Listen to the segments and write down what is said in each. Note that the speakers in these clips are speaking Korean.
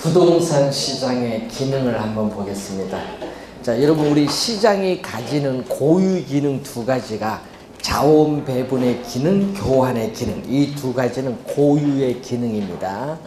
부동산 시장의 기능을 한번 보겠습니다. 자, 여러분, 우리 시장이 가지는 고유 기능 두 가지가 자원 배분의 기능, 교환의 기능, 이 두 가지는 고유의 기능입니다.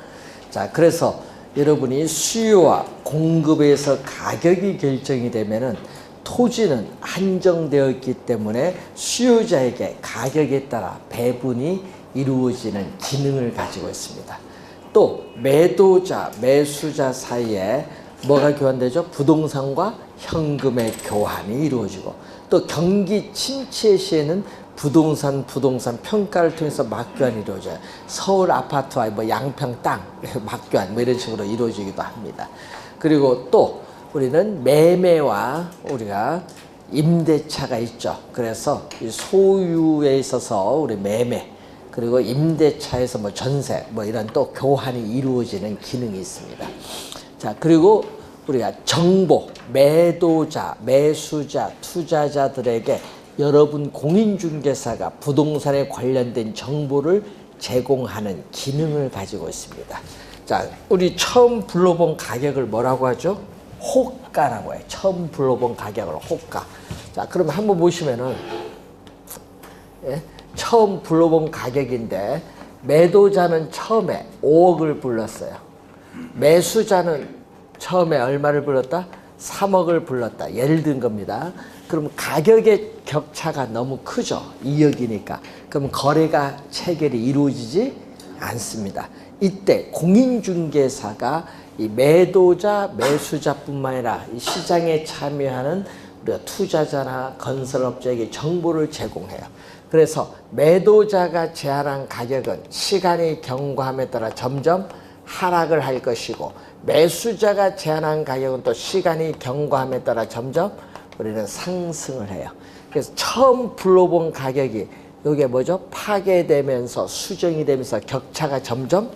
자, 그래서 여러분이 수요와 공급에서 가격이 결정이 되면은 토지는 한정되어 있기 때문에 수요자에게 가격에 따라 배분이 이루어지는 기능을 가지고 있습니다. 또 매도자, 매수자 사이에 뭐가 교환되죠? 부동산과 현금의 교환이 이루어지고, 또 경기 침체 시에는 부동산 평가를 통해서 막교환이 이루어져요. 서울 아파트와 뭐 양평 땅 막교환 뭐 이런 식으로 이루어지기도 합니다. 그리고 또 우리는 매매와 우리가 임대차가 있죠. 그래서 소유에 있어서 우리 매매, 그리고 임대차에서 뭐 전세, 뭐 이런 또 교환이 이루어지는 기능이 있습니다. 자, 그리고 우리가 정보, 매도자, 매수자, 투자자들에게 여러분 공인중개사가 부동산에 관련된 정보를 제공하는 기능을 가지고 있습니다. 자, 우리 처음 불러본 가격을 뭐라고 하죠? 호가라고 해요. 처음 불러본 가격을 호가. 자, 그럼 한번 보시면은, 예? 처음 불러본 가격인데 매도자는 처음에 5억을 불렀어요. 매수자는 처음에 얼마를 불렀다? 3억을 불렀다. 예를 든 겁니다. 그럼 가격의 격차가 너무 크죠. 2억이니까. 그럼 거래가 체결이 이루어지지 않습니다. 이때 공인중개사가 이 매도자, 매수자뿐만 아니라 이 시장에 참여하는 우리가 투자자나 건설업자에게 정보를 제공해요. 그래서 매도자가 제안한 가격은 시간이 경과함에 따라 점점 하락을 할 것이고, 매수자가 제안한 가격은 또 시간이 경과함에 따라 점점 우리는 상승을 해요. 그래서 처음 불러본 가격이 이게 뭐죠? 파괴되면서 수정이 되면서 격차가 점점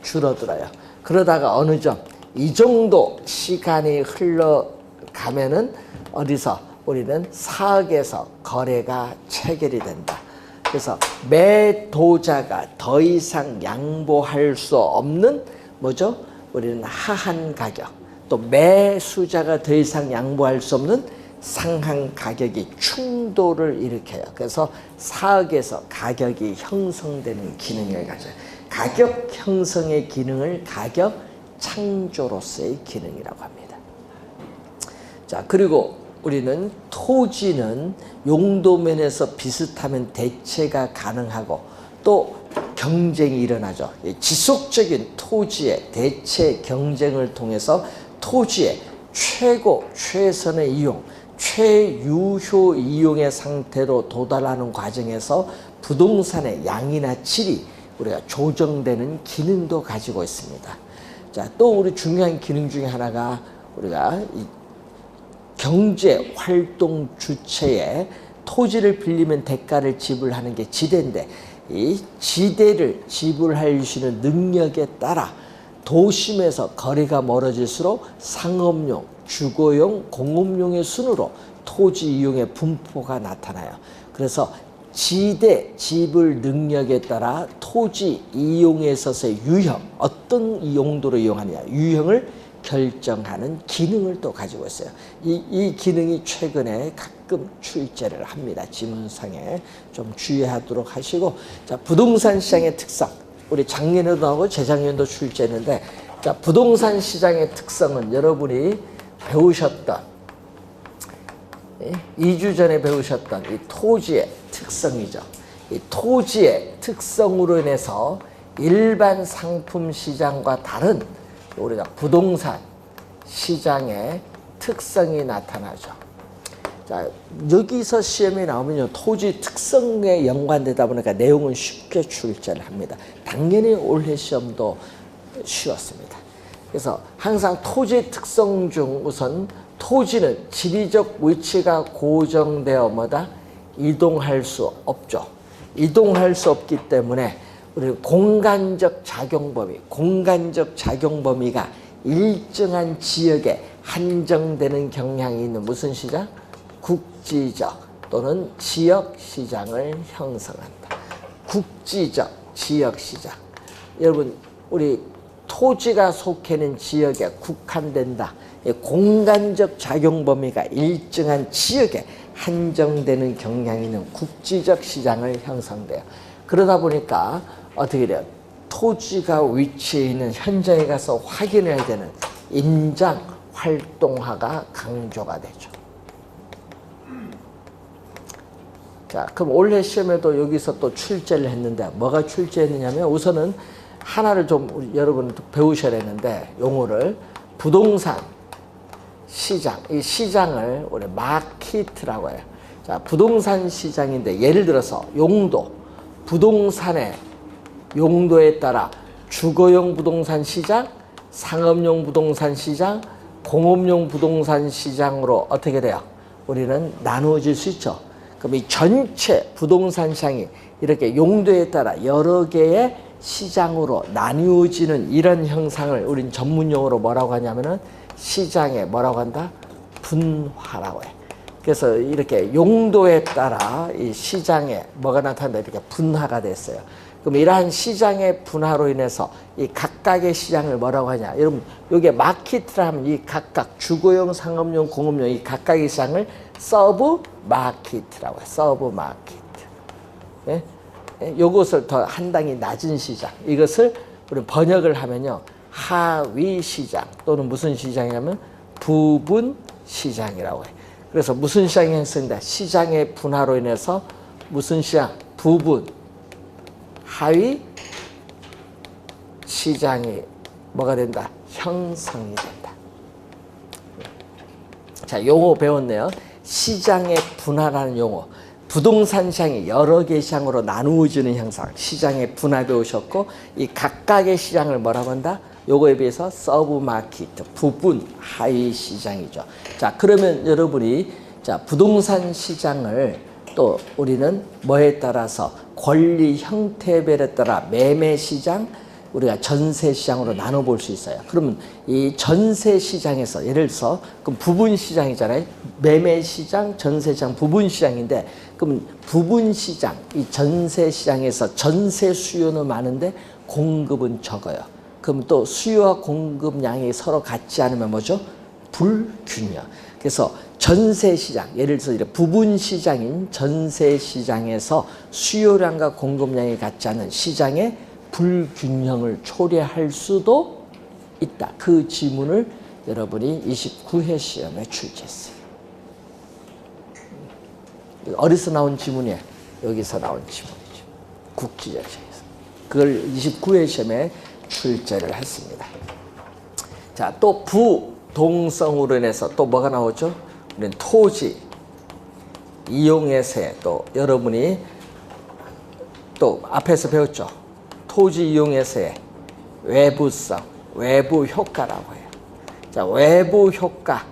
줄어들어요. 그러다가 어느 점 이 정도 시간이 흘러가면은 어디서 우리는 4억에서 거래가 체결이 된다. 그래서 매도자가 더 이상 양보할 수 없는 뭐죠? 우리는 하한 가격, 또 매수자가 더 이상 양보할 수 없는 상한 가격이 충돌을 일으켜요. 그래서 4억에서 가격이 형성되는 기능을 가져요. 가격 형성의 기능을 가격 창조로서의 기능이라고 합니다. 자, 그리고 우리는 토지는 용도면에서 비슷하면 대체가 가능하고 또 경쟁이 일어나죠. 지속적인 토지의 대체 경쟁을 통해서 토지의 최고, 최선의 이용, 최유효 이용의 상태로 도달하는 과정에서 부동산의 양이나 질이 우리가 조정되는 기능도 가지고 있습니다. 자, 또 우리 중요한 기능 중에 하나가 우리가 이 경제 활동 주체에 토지를 빌리면 대가를 지불하는 게 지대인데, 이 지대를 지불할 수 있는 능력에 따라 도심에서 거리가 멀어질수록 상업용, 주거용, 공업용의 순으로 토지 이용의 분포가 나타나요. 그래서 지대 지불 능력에 따라 토지 이용에 있어서의 유형, 어떤 용도로 이용하느냐, 유형을 결정하는 기능을 또 가지고 있어요. 이 기능이 최근에 가끔 출제를 합니다. 지문상에 좀 주의하도록 하시고, 자, 부동산 시장의 특성, 우리 작년에도 나오고 재작년도 출제했는데, 자, 부동산 시장의 특성은 여러분이 배우셨던 2주 전에 배우셨던 이 토지의 특성이죠. 이 토지의 특성으로 인해서 일반 상품 시장과 다른 우리가 부동산 시장의 특성이 나타나죠. 자, 여기서 시험에 나오면요, 토지 특성에 연관되다 보니까 내용은 쉽게 출제를 합니다. 당연히 올해 시험도 쉬웠습니다. 그래서 항상 토지 특성 중 우선 토지는 지리적 위치가 고정되어 뭐다? 이동할 수 없죠. 이동할 수 없기 때문에 우리 공간적 작용 범위가 일정한 지역에 한정되는 경향이 있는 무슨 시장? 국지적 또는 지역 시장을 형성한다. 국지적 지역 시장. 여러분, 우리 토지가 속해 있는 지역에 국한된다. 공간적 작용 범위가 일정한 지역에 한정되는 경향이 있는 국지적 시장을 형성돼요. 그러다 보니까 어떻게 돼요? 토지가 위치해 있는 현장에 가서 확인해야 되는 임장 활동화가 강조가 되죠. 자, 그럼 올해 시험에도 여기서 또 출제를 했는데 뭐가 출제했느냐면 우선은 하나를 좀 여러분 배우셔야 되는데 용어를 부동산 시장, 이 시장을 우리 마켓이라고 해요. 자, 부동산 시장인데 예를 들어서 용도, 부동산의 용도에 따라 주거용 부동산 시장, 상업용 부동산 시장, 공업용 부동산 시장으로 어떻게 돼요? 우리는 나누어질 수 있죠. 그럼 이 전체 부동산 시장이 이렇게 용도에 따라 여러 개의 시장으로 나뉘어지는 이런 형상을 우린 전문용어로 뭐라고 하냐면은 시장에 뭐라고 한다? 분화라고 해. 그래서 이렇게 용도에 따라 이 시장에 뭐가 나타난다? 이렇게 분화가 됐어요. 그럼 이러한 시장의 분화로 인해서 이 각각의 시장을 뭐라고 하냐? 여러분, 여기에 마켓이라 하면 이 각각 주거용, 상업용, 공업용 이 각각의 시장을 서브 마켓이라고 해요. 서브 마켓. 예? 요것을 더 한 단계 낮은 시장. 이것을 우리 번역을 하면요. 하위 시장 또는 무슨 시장이냐면 부분 시장이라고 해요. 그래서 무슨 시장이 형성된다? 시장의 분화로 인해서 무슨 시장? 부분 하위 시장이 뭐가 된다? 형성이 된다. 자, 용어 배웠네요. 시장의 분화라는 용어. 부동산 시장이 여러 개 시장으로 나누어지는 형상. 시장의 분화 배우셨고 이 각각의 시장을 뭐라고 한다? 요거에 비해서 서브 마켓, 부분 하위 시장이죠. 자, 그러면 여러분이 자, 부동산 시장을 또 우리는 뭐에 따라서 권리 형태별에 따라 매매 시장, 우리가 전세 시장으로 나눠볼 수 있어요. 그러면 이 전세 시장에서 예를 들어서 그럼 부분 시장이잖아요. 매매 시장, 전세 시장, 부분 시장인데 그럼 부분 시장, 이 전세 시장에서 전세 수요는 많은데 공급은 적어요. 그럼 또 수요와 공급량이 서로 같지 않으면 뭐죠? 불균형. 그래서 전세 시장, 예를 들어서 이제 부분 시장인 전세 시장에서 수요량과 공급량이 같지 않은 시장의 불균형을 초래할 수도 있다. 그 지문을 여러분이 29회 시험에 출제했어요. 어디서 나온 지문이에요? 여기서 나온 지문이죠. 국지적 시장에서. 그걸 29회 시험에 출제를 했습니다. 자, 또 부동성으로 인해서 또 뭐가 나오죠? 우리는 토지 이용에서의 또 여러분이 또 앞에서 배웠죠. 토지 이용에서의 외부성, 외부 효과라고 해요. 자, 외부 효과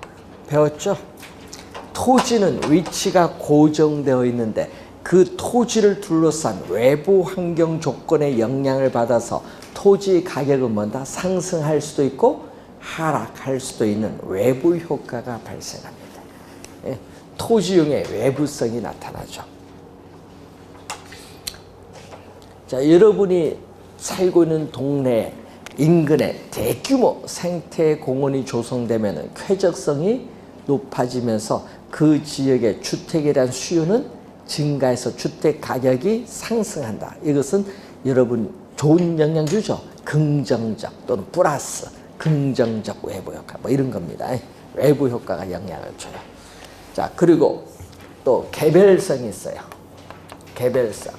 배웠죠? 토지는 위치가 고정되어 있는데 그 토지를 둘러싼 외부 환경 조건의 영향을 받아서 토지 가격은 뭐다? 상승할 수도 있고 하락할 수도 있는 외부 효과가 발생합니다. 예, 토지용의 외부성이 나타나죠. 자, 여러분이 살고 있는 동네 인근에 대규모 생태 공원이 조성되면 쾌적성이 높아지면서 그 지역의 주택에 대한 수요는 증가해서 주택 가격이 상승한다. 이것은 여러분 좋은 영향 주죠. 긍정적 또는 플러스 긍정적 외부 효과 뭐 이런 겁니다. 외부 효과가 영향을 줘요. 자, 그리고 또 개별성이 있어요. 개별성.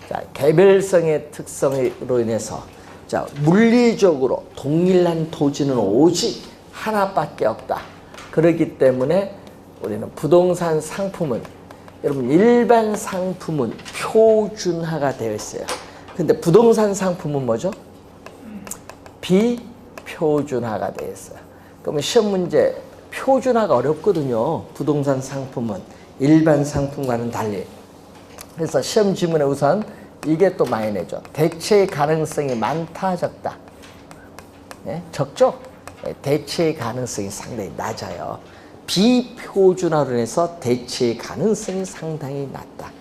자, 개별성의 특성으로 인해서 자, 물리적으로 동일한 토지는 오직 하나밖에 없다. 그렇기 때문에 우리는 부동산 상품은 여러분 일반 상품은 표준화가 되어 있어요. 근데 부동산 상품은 뭐죠? 비표준화가 되어 있어요. 그러면 시험 문제 표준화가 어렵거든요. 부동산 상품은 일반 상품과는 달리. 그래서 시험 지문에 우선 이게 또 많이 내죠. 대체 가능성이 많다, 적다. 네? 적죠? 네, 대체 가능성이 상당히 낮아요. 비표준화로 인해서 대체 가능성이 상당히 낮다.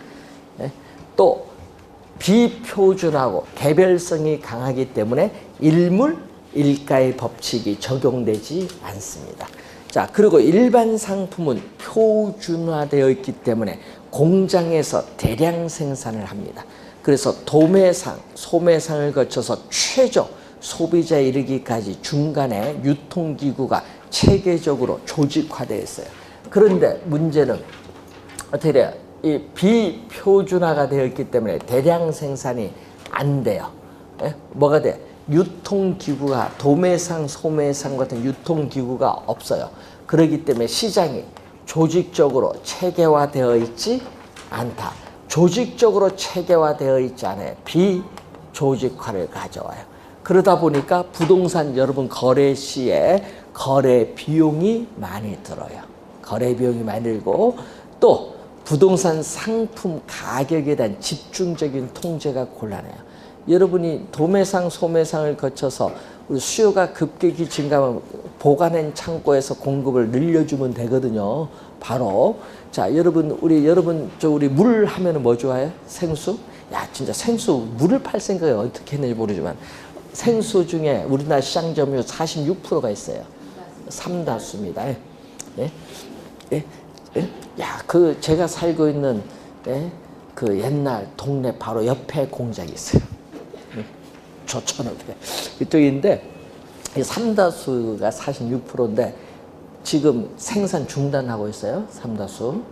네? 또 비표준하고 개별성이 강하기 때문에 일물일가의 법칙이 적용되지 않습니다. 자, 그리고 일반 상품은 표준화되어 있기 때문에 공장에서 대량 생산을 합니다. 그래서 도매상, 소매상을 거쳐서 최종 소비자에 이르기까지 중간에 유통기구가 체계적으로 조직화되어 있어요. 그런데 문제는 어떻게 돼요? 이 비표준화가 되어 있기 때문에 대량 생산이 안 돼요. 예? 뭐가 돼? 유통기구가 도매상, 소매상 같은 유통기구가 없어요. 그렇기 때문에 시장이 조직적으로 체계화되어 있지 않다. 조직적으로 체계화되어 있지 않아요. 비조직화를 가져와요. 그러다 보니까 부동산 여러분 거래 시에 거래 비용이 많이 들어요. 거래 비용이 많이 들고 또 부동산 상품 가격에 대한 집중적인 통제가 곤란해요. 여러분이 도매상, 소매상을 거쳐서 우리 수요가 급격히 증가하면 보관한 창고에서 공급을 늘려주면 되거든요. 바로 자 여러분 우리 물 하면은 뭐 좋아해요? 생수? 야 진짜 생수 물을 팔 생각을 어떻게 했는지 모르지만 생수 중에 우리나라 시장 점유율 46%가 있어요. 삼다수입니다. 예? 예? 예? 야, 그 제가 살고 있는 예? 그 옛날 동네 바로 옆에 공장이 있어요. 조천읍에 이쪽인데 이 삼다수가 46%인데 지금 생산 중단하고 있어요. 삼다수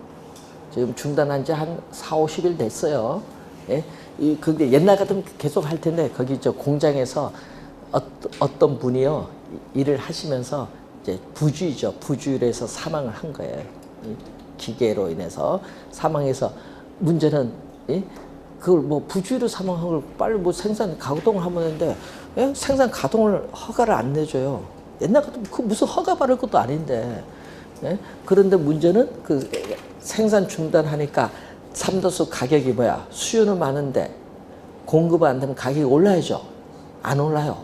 지금 중단한 지 한 4, 50일 됐어요. 예? 근데 옛날 같으면 계속 할 텐데 거기 저 공장에서 어떤 분이요 일을 하시면서 이제 부주의로 해서 사망을 한 거예요. 기계로 인해서 사망해서 문제는 그걸 뭐 부주의로 사망한 걸 빨리 뭐 생산 가동을 하면 되는데 예? 생산 가동을 허가를 안 내줘요. 옛날 같으면 그 무슨 허가 받을 것도 아닌데 예? 그런데 문제는 그 생산 중단하니까 삼다수 가격이 뭐야? 수요는 많은데 공급 안 되면 가격이 올라야죠. 안 올라요.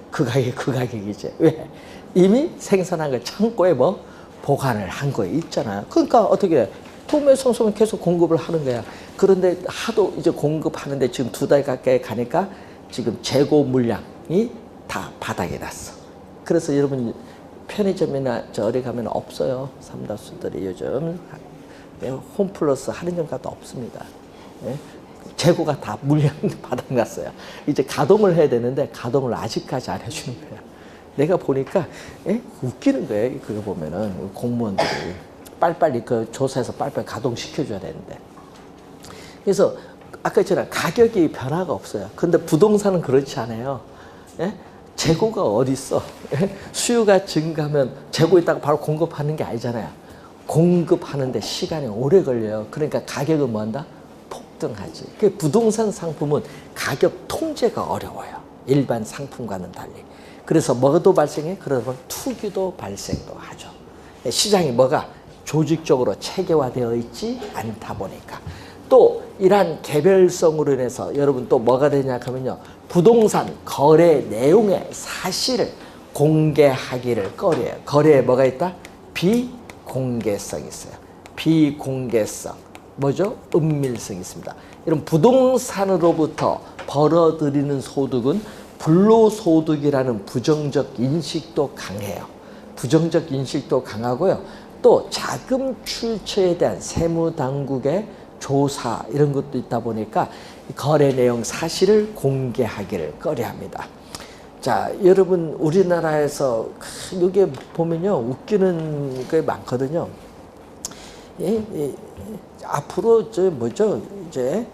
그 가격이지. 왜? 이미 생산한 걸 창고에 뭐 보관을 한 거 있잖아요. 그러니까 어떻게 해? 도매상, 소매 계속 공급을 하는 거야. 그런데 하도 이제 공급하는데 지금 2달 가까이 가니까 지금 재고 물량이 다 바닥에 났어. 그래서 여러분 편의점이나 어디 가면 없어요. 삼다수들이 요즘 홈플러스 할인점 가도 없습니다. 예? 재고가 다 물량이 바닥 났어요. 이제 가동을 해야 되는데 가동을 아직까지 안 해주는 거야. 내가 보니까 웃기는 거예요. 그거 보면은 공무원들이 빨리빨리 그 조사해서 빨리빨리 가동시켜줘야 되는데. 그래서 아까 전에 가격이 변화가 없어요. 근데 부동산은 그렇지 않아요. 예? 재고가 어디 있어? 예? 수요가 증가하면 재고 있다가 바로 공급하는 게 아니잖아요. 공급하는데 시간이 오래 걸려요. 그러니까 가격은 뭐 한다? 폭등하지. 그 부동산 상품은 가격 통제가 어려워요. 일반 상품과는 달리. 그래서 뭐도 발생해? 그러면 투기도 발생도 하죠. 시장이 뭐가 조직적으로 체계화되어 있지 않다 보니까. 또 이러한 개별성으로 인해서 여러분 또 뭐가 되냐 하면요. 부동산 거래 내용의 사실을 공개하기를 꺼려요. 거래에 뭐가 있다? 비공개성이 있어요. 비공개성. 뭐죠? 은밀성이 있습니다. 이런 부동산으로부터 벌어들이는 소득은 불로소득이라는 부정적 인식도 강해요. 부정적 인식도 강하고요. 또 자금 출처에 대한 세무당국의 조사 이런 것도 있다 보니까 거래 내용 사실을 공개하기를 꺼려합니다. 자, 여러분 우리나라에서 여기에 보면요 웃기는 게 많거든요. 앞으로 이제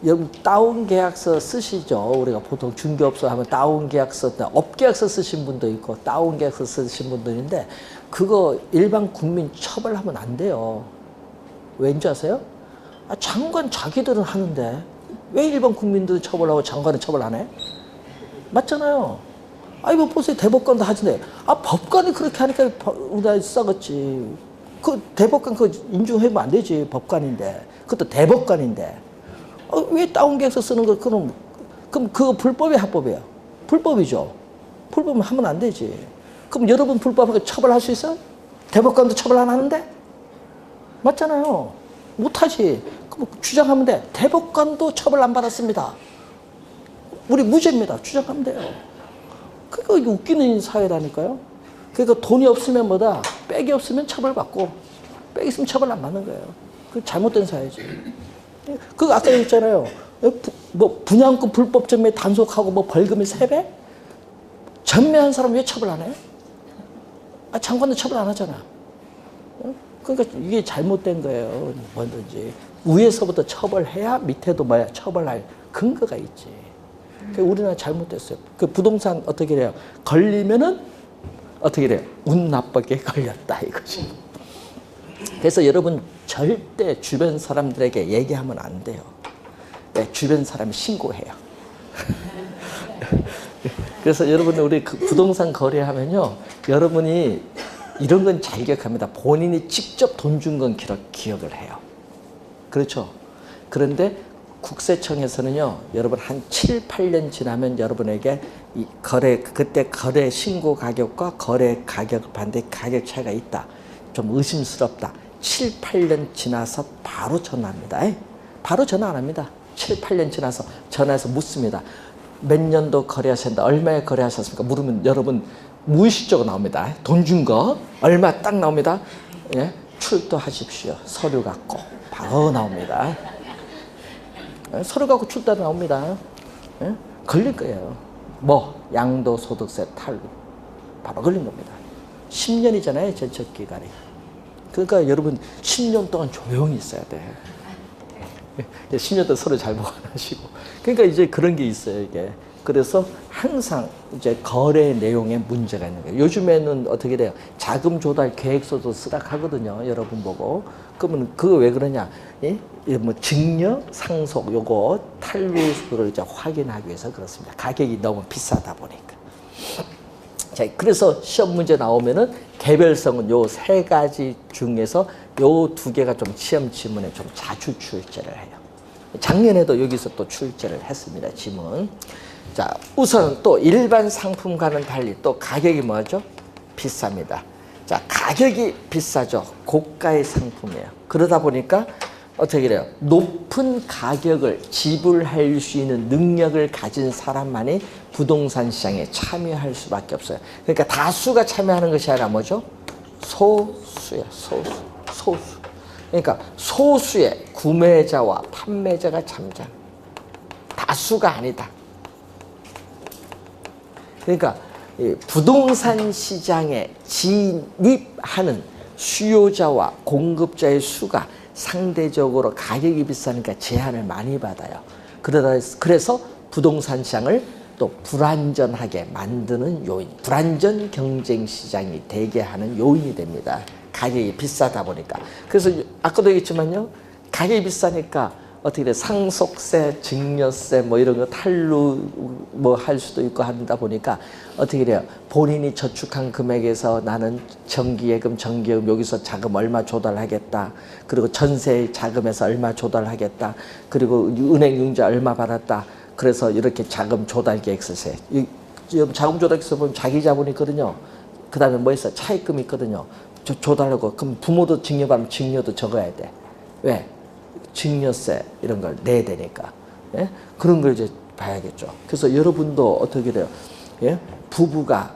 여러분 다운 계약서 쓰시죠. 우리가 보통 중개업소 하면 다운 계약서, 업계약서 쓰신 분도 있고 다운 계약서 쓰신 분도 있는데 그거 일반 국민 처벌하면 안 돼요. 왠지 아세요? 장관 자기들은 하는데 왜 일반 국민들 처벌하고 장관은 처벌 안 해? 맞잖아요. 이거 보세요. 대법관도 하던데. 법관이 그렇게 하니까 우리나라에 썩었지. 그 대법관 그거 인정하면 안 되지. 법관인데. 그것도 대법관인데. 왜 다운계약서 쓰는 거, 그럼 그거 불법이야, 합법이야? 불법이죠. 불법은 하면 안 되지. 그럼 여러분 불법하게 처벌할 수 있어? 대법관도 처벌 안 하는데? 맞잖아요. 못하지. 그럼 주장하면 돼. 대법관도 처벌 안 받았습니다. 우리 무죄입니다. 주장하면 돼요. 그러니까 이게 웃기는 사회라니까요. 그러니까 돈이 없으면 뭐다? 백이 없으면 처벌받고, 백이 있으면 처벌 안 받는 거예요. 그 잘못된 사회지. 그 아까 얘기했잖아요. 뭐 분양권 불법 점유에 단속하고 뭐 벌금이 3배? 전매한 사람 왜 처벌 안 해요? 장관도 처벌 안 하잖아. 그러니까 이게 잘못된 거예요. 뭐든지 위에서부터 처벌해야 밑에도 뭐야 처벌할 근거가 있지. 그러니까 우리나라 잘못됐어요. 그 부동산 어떻게 돼요? 걸리면은 어떻게 돼요? 운 나쁘게 걸렸다 이거지. 그래서 여러분 절대 주변 사람들에게 얘기하면 안 돼요. 네, 주변 사람이 신고해요. 그래서 여러분 우리 그 부동산 거래하면요, 여러분이 이런 건 잘 기억합니다. 본인이 직접 돈 준 건 기억을 해요. 그렇죠? 그런데 국세청에서는요, 여러분 한 7, 8년 지나면 여러분에게 이 그때 거래 신고 가격과 거래 가격을 봤는데 가격 차이가 있다. 좀 의심스럽다. 7, 8년 지나서 바로 전화합니다. 바로 전화 안 합니다. 7, 8년 지나서 전화해서 묻습니다. 몇 년도 거래하셨는데 얼마에 거래하셨습니까? 물으면 여러분 무의식적으로 나옵니다. 돈 준 거 얼마 딱 나옵니다. 예? 출두하십시오. 서류 갖고 바로 나옵니다. 서류 갖고 출두 나옵니다. 예? 걸릴 거예요. 뭐 양도소득세 탈루 바로 걸린 겁니다. 10년이잖아요. 제척기간이. 그러니까 여러분 10년 동안 조용히 있어야 돼. 10년 동안 서로 잘 보관하시고. 그러니까 이제 그런 게 있어요, 이게. 그래서 항상 이제 거래 내용에 문제가 있는 거예요. 요즘에는 어떻게 돼요? 자금 조달 계획서도 쓰라고 하거든요. 여러분 보고. 그러면 그거 왜 그러냐? 뭐 증여, 상속 요거 탈루를 이제 확인하기 위해서 그렇습니다. 가격이 너무 비싸다 보니까. 자, 그래서 시험 문제 나오면은 개별성은 요 3가지 중에서 요 2개가 좀 시험 지문에 좀 자주 출제를 해요. 작년에도 여기서 또 출제를 했습니다. 지문. 자, 우선 또 일반 상품과는 달리 또 가격이 뭐죠? 비쌉니다. 자, 가격이 비싸죠. 고가의 상품이에요. 그러다 보니까 어떻게 돼요? 높은 가격을 지불할 수 있는 능력을 가진 사람만이 부동산 시장에 참여할 수밖에 없어요. 그러니까 다수가 참여하는 것이 아니라 뭐죠? 소수예요. 소수. 그러니까 소수의 구매자와 판매자가 참전. 다수가 아니다. 그러니까 부동산 시장에 진입하는 수요자와 공급자의 수가 상대적으로 가격이 비싸니까 제한을 많이 받아요. 그래서 부동산 시장을 또 불안전하게 만드는 요인, 불안전 경쟁 시장이 되게 하는 요인이 됩니다. 가격이 비싸다 보니까. 그래서 아까도 얘기했지만요, 가격이 비싸니까 어떻게 돼? 상속세, 증여세 뭐 이런 거 탈루 뭐 할 수도 있고 한다 보니까 어떻게 돼요? 본인이 저축한 금액에서 나는 정기예금 여기서 자금 얼마 조달하겠다. 그리고 전세 자금에서 얼마 조달하겠다. 그리고 은행 융자 얼마 받았다. 그래서 이렇게 자금 조달 계획서 세. 자금 조달 계획서 보면 자기 자본이 있거든요. 그 다음에 뭐 있어요? 차입금이 있거든요. 조달하고 그럼 부모도 증여받으면 증여도 적어야 돼. 왜? 증여세 이런 걸 내야 되니까. 예? 그런 걸 이제 봐야겠죠. 그래서 여러분도 어떻게 돼요? 예? 부부가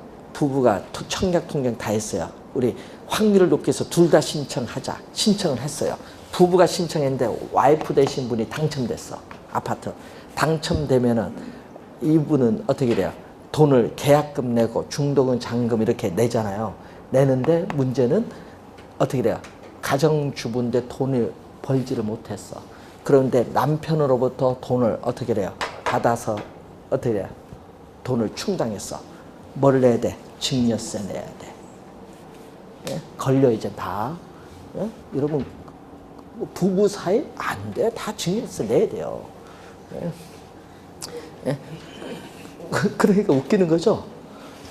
청약 통장 다 했어요. 우리 확률을 높게 해서 둘 다 신청하자. 신청을 했어요. 부부가 신청했는데 와이프 되신 분이 당첨됐어. 아파트. 당첨되면은 이분은 어떻게 돼요? 돈을 계약금 내고 중도금, 잔금 이렇게 내잖아요. 내는데 문제는 어떻게 돼요? 가정주부인데 돈을 벌지를 못했어. 그런데 남편으로부터 돈을 어떻게 돼요? 받아서 어떻게 돼요? 돈을 충당했어. 뭘 내야 돼? 증여세 내야 돼. 예? 걸려 이제 다. 예? 여러분 부부 사이 안 돼. 다 증여세 내야 돼요. 예? 예? 그러니까 웃기는 거죠.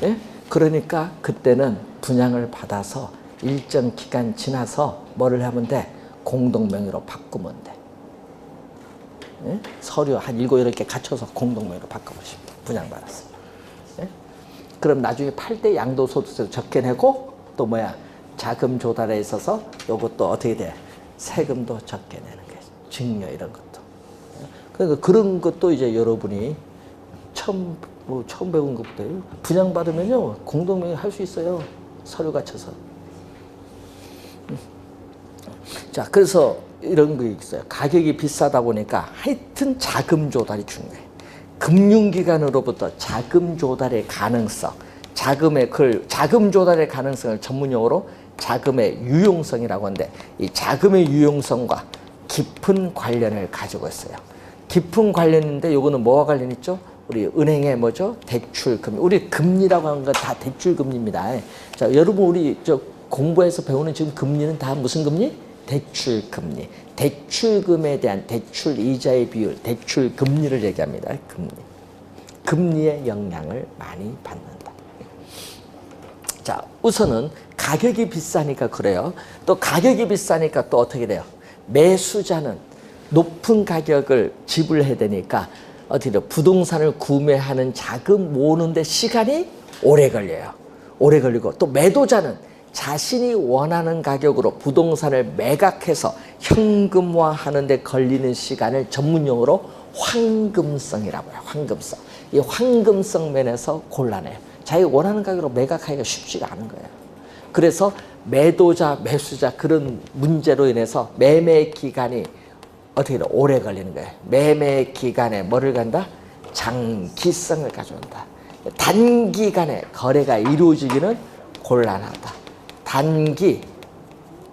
예? 그러니까 그때는 분양을 받아서 일정 기간 지나서 뭐를 하면 돼? 공동명의로 바꾸면 돼. 예? 서류 한 7, 8개 갖춰서 공동명의로 바꿔보시면 분양받았어. 예? 그럼 나중에 팔 때 양도소득세도 적게 내고 또 뭐야? 자금 조달에 있어서 요것도 어떻게 돼? 세금도 적게 내는 게 증여 이런 것도. 예? 그러니까 그런 것도 이제 여러분이 처음 배운 것부터 분양받으면요 공동명의 할 수 있어요. 서류 갖춰서. 자, 그래서 이런 거 있어요. 가격이 비싸다 보니까 하여튼 자금 조달이 중요해. 금융기관으로부터 자금 조달의 가능성, 자금 조달의 가능성을 전문용어로 자금의 유용성이라고 하는데, 이 자금의 유용성과 깊은 관련을 가지고 있어요. 깊은 관련인데 요거는 뭐와 관련 있죠? 우리 은행의 뭐죠? 대출금리. 우리 금리라고 하는 건 다 대출금리입니다. 자, 여러분 우리 공부해서 배우는 지금 금리는 다 무슨 금리? 대출금리. 대출금에 대한 대출 이자의 비율, 대출금리를 얘기합니다. 금리. 금리의 영향을 많이 받는다. 자, 우선은 가격이 비싸니까 그래요. 또 가격이 비싸니까 또 어떻게 돼요? 매수자는 높은 가격을 지불해야 되니까 어떻게 돼요? 부동산을 구매하는 자금 모으는데 시간이 오래 걸려요. 오래 걸리고 또 매도자는 자신이 원하는 가격으로 부동산을 매각해서 현금화하는 데 걸리는 시간을 전문용어로 황금성이라고 해요. 황금성. 이 황금성 면에서 곤란해요. 자기가 원하는 가격으로 매각하기가 쉽지가 않은 거예요. 그래서 매도자, 매수자 그런 문제로 인해서 매매 기간이 어떻게 돼? 오래 걸리는 거예요. 매매 기간에 뭐를 간다? 장기성을 가져온다. 단기간에 거래가 이루어지기는 곤란하다. 단기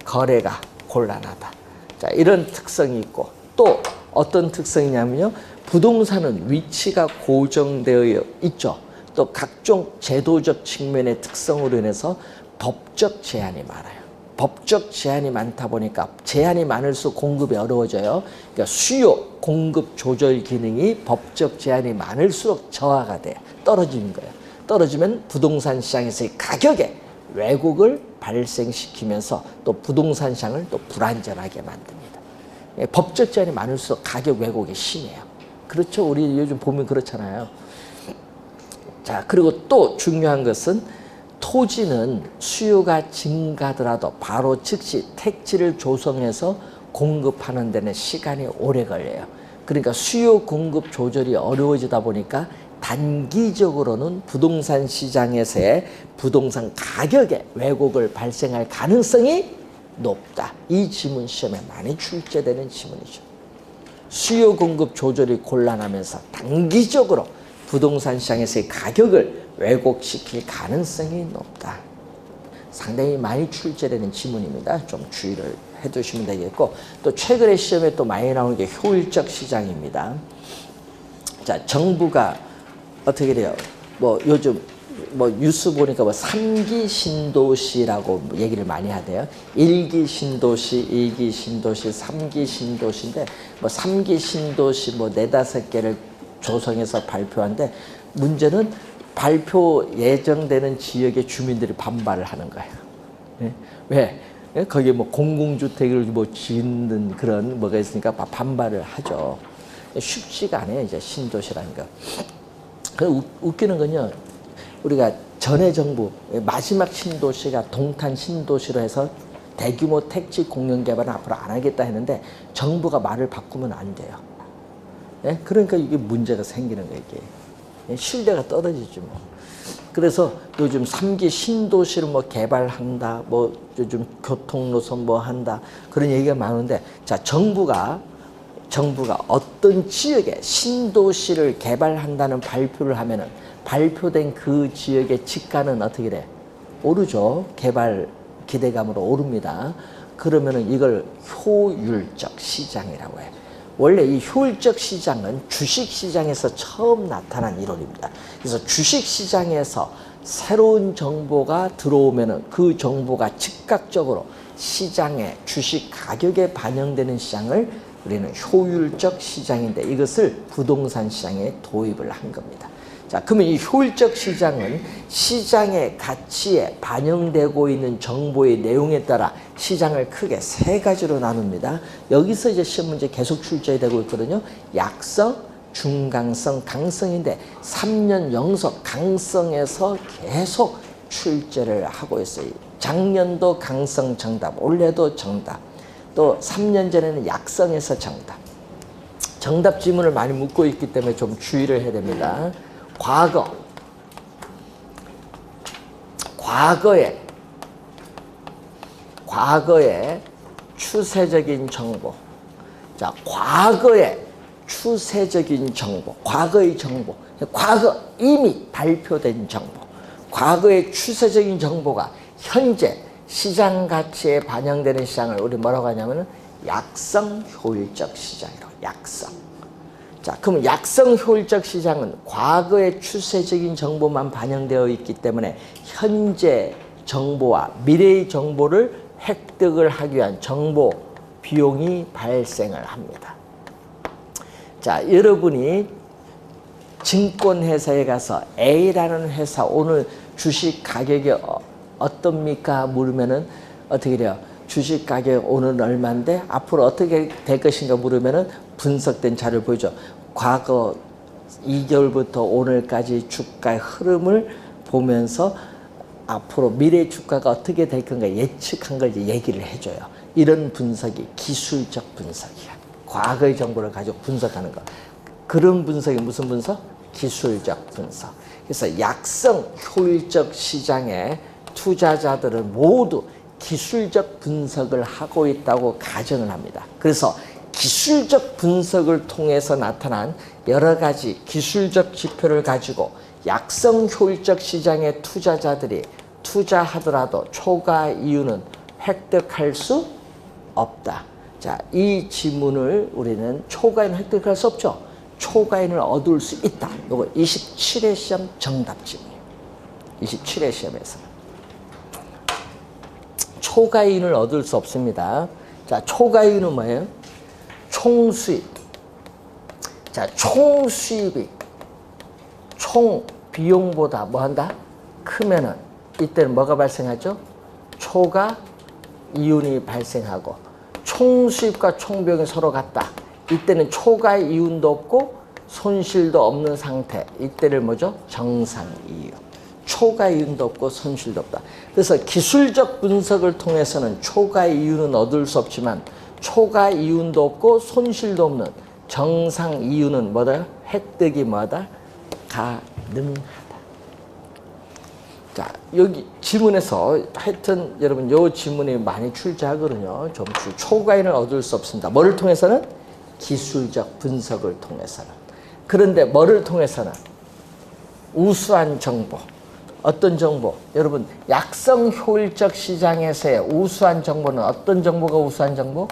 거래가 곤란하다. 자, 이런 특성이 있고 또 어떤 특성이냐면요. 부동산은 위치가 고정되어 있죠. 또 각종 제도적 측면의 특성으로 인해서 법적 제한이 많아요. 법적 제한이 많다 보니까 제한이 많을수록 공급이 어려워져요. 그러니까 수요, 공급 조절 기능이 법적 제한이 많을수록 저하가 돼요. 떨어지는 거예요. 떨어지면 부동산 시장에서의 가격에 왜곡을 발생시키면서 또 부동산 시장을 또 불안전하게 만듭니다. 법적 제한이 많을수록 가격 왜곡이 심해요. 그렇죠? 우리 요즘 보면 그렇잖아요. 자, 그리고 또 중요한 것은 토지는 수요가 증가하더라도 바로 즉시 택지를 조성해서 공급하는 데는 시간이 오래 걸려요. 그러니까 수요 공급 조절이 어려워지다 보니까 단기적으로는 부동산 시장에서의 부동산 가격에 왜곡을 발생할 가능성이 높다. 이 지문 시험에 많이 출제되는 지문이죠. 수요 공급 조절이 곤란하면서 단기적으로 부동산 시장에서의 가격을 왜곡시킬 가능성이 높다. 상당히 많이 출제되는 지문입니다. 좀 주의를 해두시면 되겠고 또 최근에 시험에 또 많이 나오는 게 효율적 시장입니다. 자, 정부가 어떻게 돼요? 뭐 요즘 뭐 뉴스 보니까 뭐 3기 신도시라고 얘기를 많이 하대요. 1기 신도시, 2기 신도시, 3기 신도시인데 뭐 3기 신도시 뭐 4-5개를 조성해서 발표한데 문제는 발표 예정되는 지역의 주민들이 반발을 하는 거예요. 네? 왜? 거기에 뭐 공공주택을 뭐 짓는 그런 뭐가 있으니까 반발을 하죠. 쉽지가 않아요, 이제 신도시라는 거. 웃기는 건요, 우리가 전에 정부 마지막 신도시가 동탄 신도시로 해서 대규모 택지 공영 개발은 앞으로 안 하겠다 했는데 정부가 말을 바꾸면 안 돼요. 예? 그러니까 이게 문제가 생기는 거예요, 이게. 신뢰가 떨어지죠, 뭐. 그래서 요즘 3기 신도시를 뭐 개발한다, 뭐 요즘 교통노선 뭐 한다, 그런 얘기가 많은데, 자, 정부가 어떤 지역에 신도시를 개발한다는 발표를 하면은 발표된 그 지역의 집가는 어떻게 돼? 오르죠. 개발 기대감으로 오릅니다. 그러면은 이걸 효율적 시장이라고 해요. 원래 이 효율적 시장은 주식시장에서 처음 나타난 이론입니다. 그래서 주식시장에서 새로운 정보가 들어오면은 그 정보가 즉각적으로 시장에 주식 가격에 반영되는 시장을 우리는 효율적 시장인데 이것을 부동산 시장에 도입을 한 겁니다. 자, 그러면 이 효율적 시장은 시장의 가치에 반영되고 있는 정보의 내용에 따라 시장을 크게 3가지로 나눕니다. 여기서 이제 시험 문제 계속 출제되고 있거든요. 약성, 중강성, 강성인데 3년 연속 강성에서 계속 출제를 하고 있어요. 작년도 강성 정답, 올해도 정답. 또 3년 전에는 약성에서 정답. 정답 지문을 많이 묻고 있기 때문에 좀 주의를 해야 됩니다. 과거의 추세적인 정보. 자, 과거의 추세적인 정보, 과거의 정보, 과거 이미 발표된 정보, 과거의 추세적인 정보가 현재 시장 가치에 반영되는 시장을 우리 뭐라고 하냐면은 약성 효율적 시장이라고. 약성. 자, 그럼 약성 효율적 시장은 과거의 추세적인 정보만 반영되어 있기 때문에 현재 정보와 미래의 정보를 획득을 하기 위한 정보 비용이 발생을 합니다. 자, 여러분이 증권회사에 가서 A라는 회사 오늘 주식 가격이 어떻습니까? 물으면은 어떻게 돼요? 주식 가격 오늘 얼마인데 앞으로 어떻게 될 것인가 물으면은 분석된 자료를 보여줘. 과거 2개월부터 오늘까지 주가의 흐름을 보면서 앞으로 미래 주가가 어떻게 될 건가 예측한 걸 이제 얘기를 해줘요. 이런 분석이 기술적 분석이야. 과거의 정보를 가지고 분석하는 거. 그런 분석이 무슨 분석? 기술적 분석. 그래서 약성 효율적 시장에 투자자들은 모두 기술적 분석을 하고 있다고 가정을 합니다. 그래서 기술적 분석을 통해서 나타난 여러 가지 기술적 지표를 가지고 약성 효율적 시장의 투자자들이 투자하더라도 초과 이윤은 획득할 수 없다. 자, 이 지문을 우리는 초과이는 획득할 수 없죠. 초과이를 얻을 수 있다. 이거 27회 시험 정답 지문이에요. 27회 시험에서. 초과이윤을 얻을 수 없습니다. 자, 초과이윤은 뭐예요? 총수입. 자, 총수입이 총 비용보다 뭐 한다? 크면은 이때는 뭐가 발생하죠? 초과 이윤이 발생하고 총수입과 총비용이 서로 같다. 이때는 초과 이윤도 없고 손실도 없는 상태. 이때를 뭐죠? 정상 이윤. 초과 이윤도 없고 손실도 없다. 그래서 기술적 분석을 통해서는 초과 이윤은 얻을 수 없지만 초과 이윤도 없고 손실도 없는 정상 이윤은 뭐다? 획득이 뭐다? 가능하다. 자, 여기 지문에서 하여튼 여러분 요 지문이 많이 출제하거든요. 좀 초과이윤을 얻을 수 없습니다. 뭐를 통해서는? 기술적 분석을 통해서는. 그런데 뭐를 통해서는? 우수한 정보. 어떤 정보? 여러분 약성 효율적 시장에서의 우수한 정보는 어떤 정보가 우수한 정보?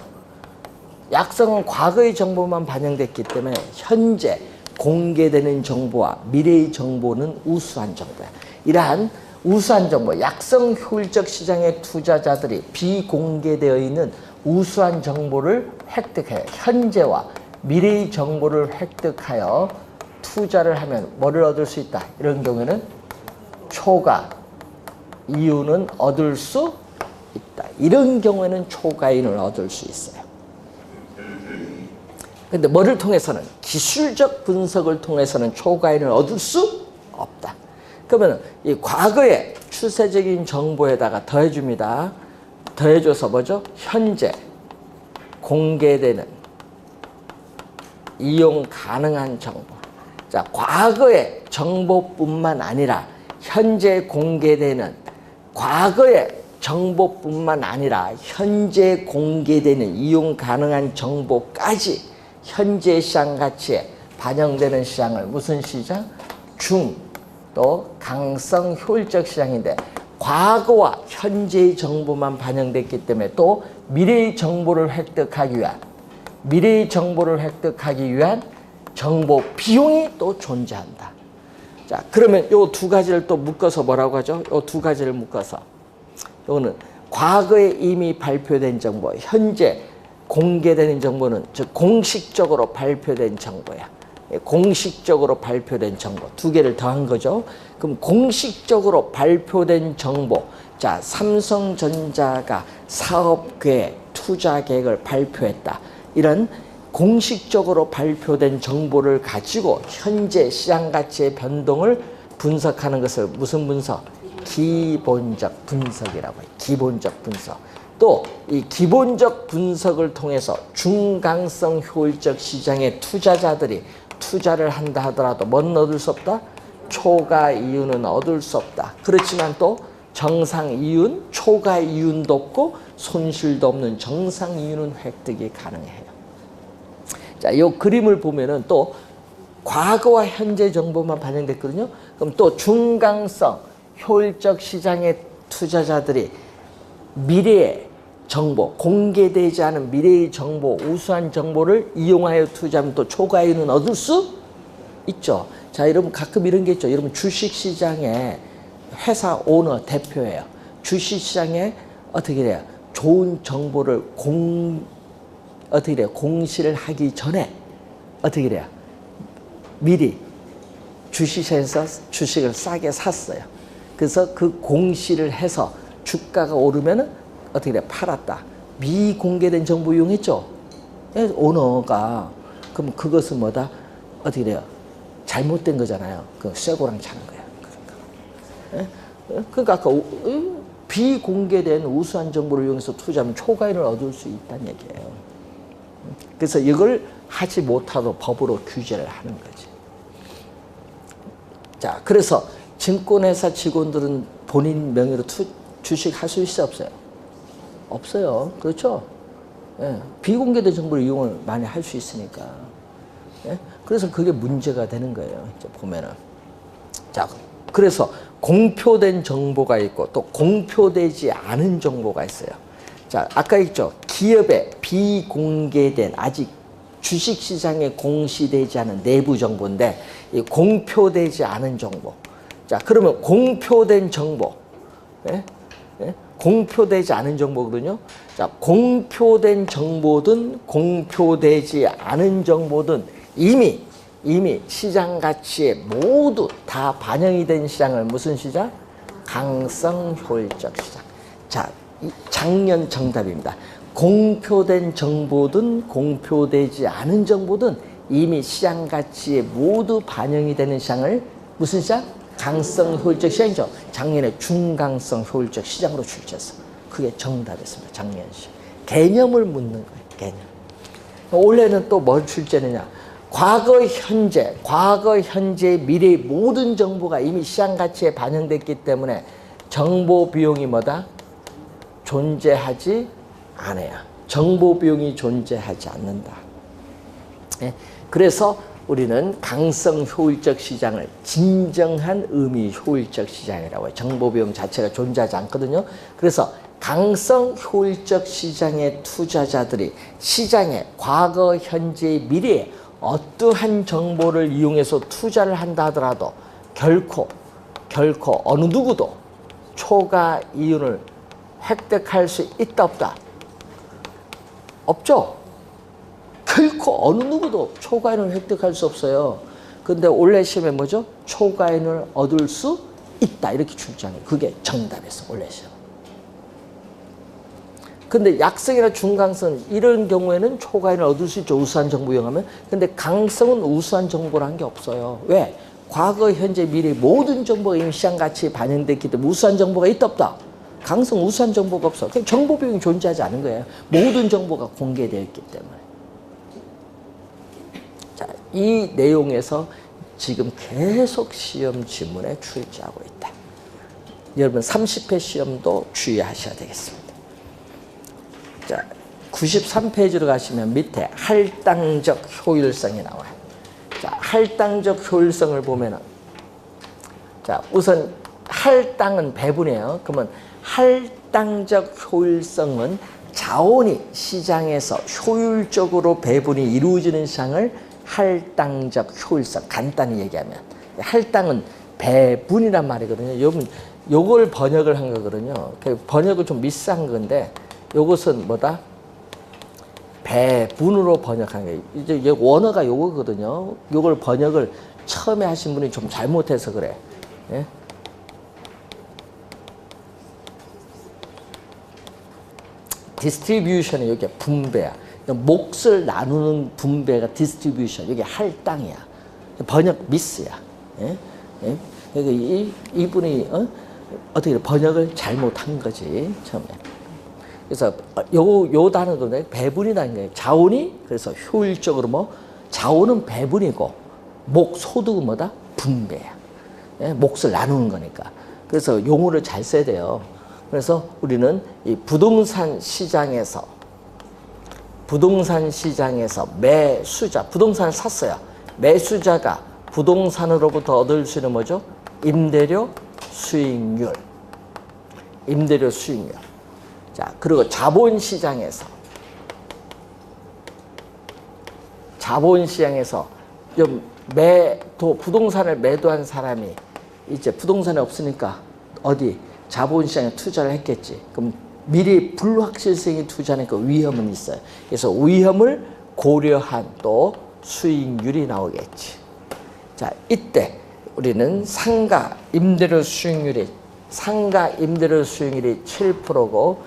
약성은 과거의 정보만 반영됐기 때문에 현재 공개되는 정보와 미래의 정보는 우수한 정보야. 이러한 우수한 정보, 약성 효율적 시장의 투자자들이 비공개되어 있는 우수한 정보를 획득해요. 현재와 미래의 정보를 획득하여 투자를 하면 뭐를 얻을 수 있다. 이런 경우에는 초과 이윤은 얻을 수 있다. 이런 경우에는 초과이윤을 얻을 수 있어요. 근데 뭐를 통해서는? 기술적 분석을 통해서는 초과이윤을 얻을 수 없다. 그러면 이 과거의 추세적인 정보에다가 더해줍니다. 더해줘서 뭐죠? 현재 공개되는 이용 가능한 정보. 자, 과거의 정보뿐만 아니라 현재 공개되는 과거의 정보뿐만 아니라 현재 공개되는 이용 가능한 정보까지 현재 시장 가치에 반영되는 시장을 무슨 시장? 또 강성 효율적 시장인데 과거와 현재의 정보만 반영됐기 때문에 또 미래의 정보를 획득하기 위한 정보 비용이 또 존재한다. 자, 그러면 요 두 가지를 또 묶어서 뭐라고 하죠? 요 두 가지를 묶어서 요거는 과거에 이미 발표된 정보, 현재 공개되는 정보는 즉 공식적으로 발표된 정보야. 공식적으로 발표된 정보 두 개를 더한 거죠. 그럼 공식적으로 발표된 정보. 자, 삼성전자가 사업계획, 투자 계획을 발표했다. 이런 공식적으로 발표된 정보를 가지고 현재 시장 가치의 변동을 분석하는 것을 무슨 분석? 기본적 분석이라고 해요. 기본적 분석. 또 이 기본적 분석을 통해서 중강성 효율적 시장의 투자자들이 투자를 한다 하더라도 뭔 얻을 수 없다? 초과 이윤은 얻을 수 없다. 그렇지만 또 정상 이윤, 초과 이윤도 없고 손실도 없는 정상 이윤은 획득이 가능해요. 자, 이 그림을 보면은 또 과거와 현재 정보만 반영됐거든요. 그럼 또 중간성, 효율적 시장의 투자자들이 미래의 정보, 공개되지 않은 미래의 정보, 우수한 정보를 이용하여 투자하면 또 초과이윤은 얻을 수 있죠. 자, 여러분 가끔 이런 게 있죠. 여러분 주식시장에 회사 오너, 대표예요. 주식시장에 어떻게 돼요? 좋은 정보를 어떻게 돼요? 공시를 하기 전에 어떻게 돼요? 미리 주식시장에서 주식을 싸게 샀어요. 그래서 그 공시를 해서 주가가 오르면은 어떻게 돼요? 팔았다. 미공개된 정보 이용했죠? 오너가. 그럼 그것은 뭐다? 어떻게 돼요? 잘못된 거잖아요. 그 쇠고랑 차는 거예요. 그러니까 아까 비공개된 우수한 정보를 이용해서 투자하면 초과이윤을 얻을 수 있다는 얘기예요. 그래서 이걸 하지 못하도록 법으로 규제를 하는 거지. 자, 그래서 증권회사 직원들은 본인 명의로 주식 할 수 있어요, 없어요? 없어요. 그렇죠? 예, 비공개된 정보를 이용을 많이 할 수 있으니까. 예? 그래서 그게 문제가 되는 거예요. 이제 보면은. 자, 그래서 공표된 정보가 있고 또 공표되지 않은 정보가 있어요. 자, 아까 있죠. 기업의 비공개된 아직 주식시장에 공시되지 않은 내부 정보인데 이 공표되지 않은 정보. 자, 그러면 공표된 정보. 예? 예? 공표되지 않은 정보거든요. 자, 공표된 정보든 공표되지 않은 정보든 이미 시장 가치에 모두 다 반영이 된 시장을 무슨 시장? 강성 효율적 시장. 자, 작년 정답입니다. 공표된 정보든 공표되지 않은 정보든 이미 시장 가치에 모두 반영이 되는 시장을 무슨 시장? 강성 효율적 시장이죠. 작년에 중강성 효율적 시장으로 출제했어. 그게 정답이었습니다. 작년 시험. 개념을 묻는 거예요. 개념. 올해는 또 뭘 출제느냐? 과거, 현재, 미래의 모든 정보가 이미 시장 가치에 반영됐기 때문에 정보 비용이 뭐다? 존재하지 않아요. 정보 비용이 존재하지 않는다. 예? 그래서 우리는 강성 효율적 시장을 진정한 의미 효율적 시장이라고 해요. 정보 비용 자체가 존재하지 않거든요. 그래서 강성 효율적 시장의 투자자들이 시장의 과거, 현재, 미래에 어떠한 정보를 이용해서 투자를 한다 하더라도 결코 어느 누구도 초과 이윤을 획득할 수 있다 없다? 없죠. 결코 어느 누구도 초과이윤을 획득할 수 없어요. 근데 올해 시험에 뭐죠? 초과이윤을 얻을 수 있다 이렇게 출제하는 그게 정답이었어. 올해 시험. 근데 약성이나 중강성 이런 경우에는 초과이윤을 얻을 수 있죠. 우수한 정보 이용하면. 근데 강성은 우수한 정보라는 게 없어요. 왜? 과거, 현재, 미래 모든 정보가 이미 시장 가치에 반영됐기 때문에 우수한 정보가 있다 없다? 강성 우수한 정보가 없어. 그냥 정보 비용이 존재하지 않은 거예요. 모든 정보가 공개되어 있기 때문에. 자, 이 내용에서 지금 계속 시험 지문에 출제하고 있다. 여러분 30회 시험도 주의하셔야 되겠습니다. 자, 93페이지로 가시면 밑에 할당적 효율성이 나와요. 자, 할당적 효율성을 보면은 자, 우선 할당은 배분이에요. 그러면 할당적 효율성은 자원이 시장에서 효율적으로 배분이 이루어지는 시장을 할당적 효율성, 간단히 얘기하면 할당은 배분이란 말이거든요. 여러분 요걸 번역을 한 거거든요. 번역은 좀 미스한 건데 요것은 뭐다? 배분으로 번역한 거예요. 이제 원어가 요거거든요. 요걸 번역을 처음에 하신 분이 좀 잘못해서 그래. 예? 디스트리뷰션은 여기 분배야. 몫을 나누는 분배가 디스트리뷰션. 여기 할당이야. 번역 미스야. 예? 예? 그러니까 이분이 어떻게 번역을 잘못한 거지 처음에. 그래서 요 단어도 배분이라는 거예요. 자원이 그래서 효율적으로 뭐 자원은 배분이고 목 소득은 뭐다? 분배야. 예? 몫을 나누는 거니까. 그래서 용어를 잘 써야 돼요. 그래서 우리는 이 부동산 시장에서 매수자, 부동산을 샀어요. 매수자가 부동산으로부터 얻을 수 있는 뭐죠? 임대료 수익률. 임대료 수익률. 자, 그리고 자본시장에서 부동산을 매도한 사람이 이제 부동산이 없으니까 어디 자본시장에 투자를 했겠지. 그럼 미래 불확실성이 투자하니까 위험은 있어요. 그래서 위험을 고려한 또 수익률이 나오겠지. 자, 이때 우리는 상가 임대료 수익률이 7%고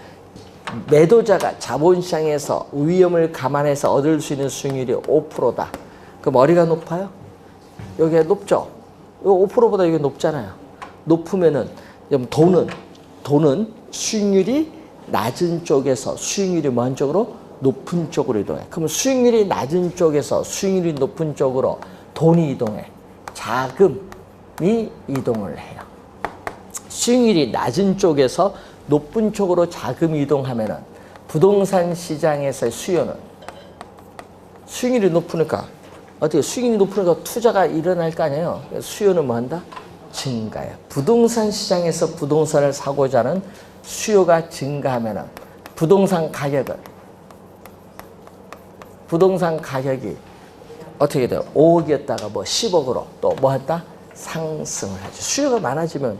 매도자가 자본시장에서 위험을 감안해서 얻을 수 있는 수익률이 5%다. 그럼 어디가 높아요? 여기가 높죠? 5%보다 이게 높잖아요. 높으면은 돈은 수익률이 낮은 쪽에서 수익률이 뭐한 쪽으로? 높은 쪽으로 이동해. 그러면 수익률이 낮은 쪽에서 수익률이 높은 쪽으로 돈이 이동해. 자금이 이동을 해요. 수익률이 낮은 쪽에서 높은 쪽으로 자금이 이동하면은 부동산 시장에서의 수요는 수익률이 높으니까 수익률이 높으니까 투자가 일어날 거 아니에요. 수요는 뭐 한다? 증가해요. 부동산 시장에서 부동산을 사고자 하는 수요가 증가하면은 부동산 가격이 어떻게 돼요? 5억이었다가 뭐 10억으로 또 뭐 한다? 상승을 하죠. 수요가 많아지면